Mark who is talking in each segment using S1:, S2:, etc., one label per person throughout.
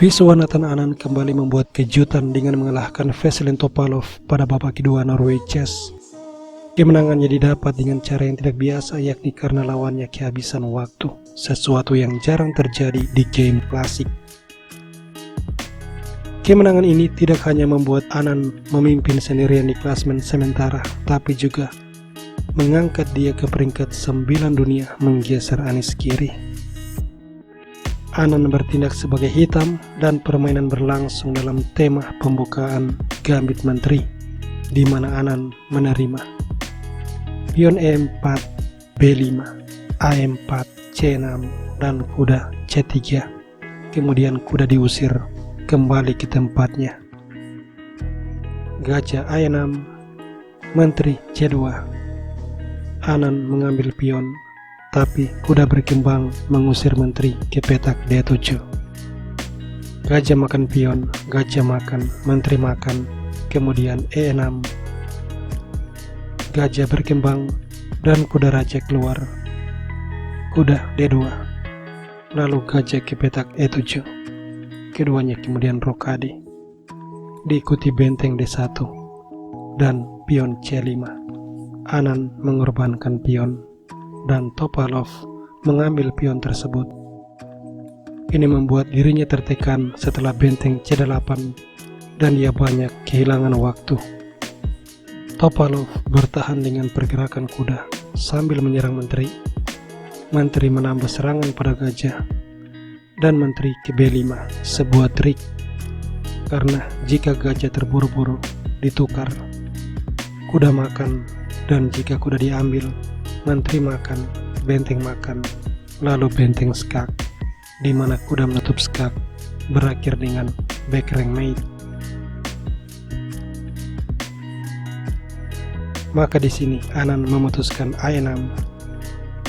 S1: Viswanathan Anand kembali membuat kejutan dengan mengalahkan Veselin Topalov pada babak kedua Norway Chess. Kemenangannya didapat dengan cara yang tidak biasa, yakni karena lawannya kehabisan waktu, sesuatu yang jarang terjadi di game klasik. Kemenangan ini tidak hanya membuat Anand memimpin sendirian di klasemen sementara, tapi juga mengangkat dia ke peringkat 9 dunia, menggeser Anish Giri. Anand bertindak sebagai hitam dan permainan berlangsung dalam tema pembukaan Gambit Menteri, di mana Anand menerima pion E4, B5, A4, C6, dan kuda C3. Kemudian kuda diusir kembali ke tempatnya. Gajah A6, Menteri C2. Anand mengambil pion, tapi kuda berkembang mengusir menteri ke petak D7. Gajah makan pion, gajah makan, menteri makan, kemudian E6. Gajah berkembang dan kuda raja keluar. Kuda D2. Lalu gajah ke petak E7. Keduanya kemudian rokade. Diikuti benteng D1 dan pion C5. Anand mengorbankan pion dan Topalov mengambil pion tersebut. Ini membuat dirinya tertekan setelah benteng C8 dan ia banyak kehilangan waktu. Topalov bertahan dengan pergerakan kuda sambil menyerang menteri. Menteri menambah serangan pada gajah dan menteri ke B5, sebuah trik karena jika gajah terburu-buru ditukar, kuda makan, dan jika kuda diambil, menteri makan, benteng makan, lalu benteng skak, di mana kuda menutup skak berakhir dengan backrang mate. Maka di sini Anand memutuskan A6,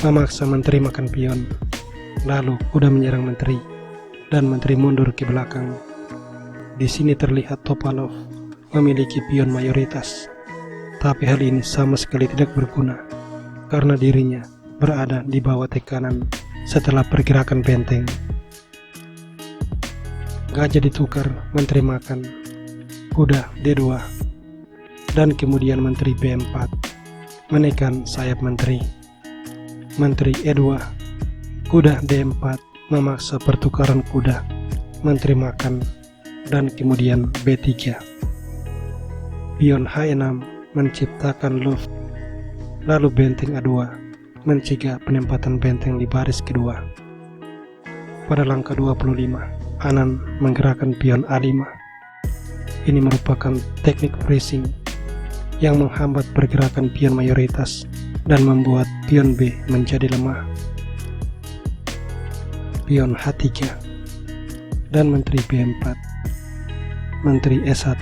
S1: memaksa menteri makan pion, lalu kuda menyerang menteri dan menteri mundur ke belakang. Di sini terlihat Topalov memiliki pion mayoritas, tapi hal ini sama sekali tidak berguna karena dirinya berada di bawah tekanan setelah pergerakan benteng. Gajah ditukar, menteri makan, kuda D2, dan kemudian menteri B4 menekan sayap menteri. Menteri E2, kuda D4 memaksa pertukaran kuda, menteri makan, dan kemudian B3. Pion H6 menciptakan loop, lalu benteng A2 mencegah penempatan benteng di baris kedua. Pada langkah 25, Anand menggerakkan pion A5. Ini merupakan teknik pressing yang menghambat pergerakan pion mayoritas dan membuat pion B menjadi lemah. Pion H3 dan menteri B4, menteri E1,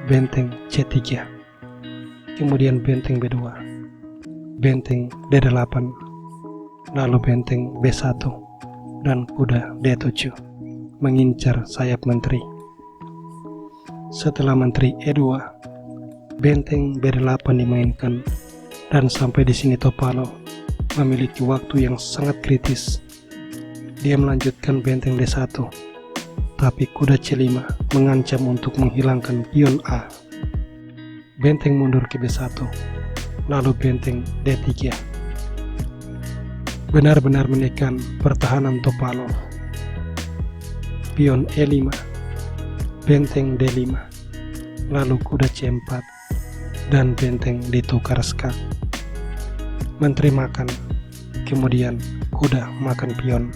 S1: benteng C3. Kemudian benteng B2, benteng D8, lalu benteng B1, dan kuda D7 mengincar sayap menteri. Setelah menteri E2, benteng B8 dimainkan, dan sampai di sini Topalov memiliki waktu yang sangat kritis. Dia melanjutkan benteng D1, tapi kuda C5 mengancam untuk menghilangkan pion A. Benteng mundur ke B1, lalu benteng D3. Benar-benar menekan pertahanan Topalov. Pion E5, benteng D5, lalu kuda C4, dan benteng ditukar skak. Menteri makan, kemudian kuda makan pion.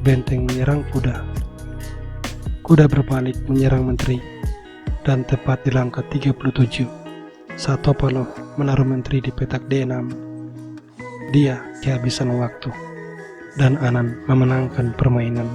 S1: Benteng menyerang kuda. Kuda berbalik menyerang menteri. Dan tepat di langkah 37, saat Topalov menaruh menteri di petak D6, dia kehabisan waktu dan Anand memenangkan permainan.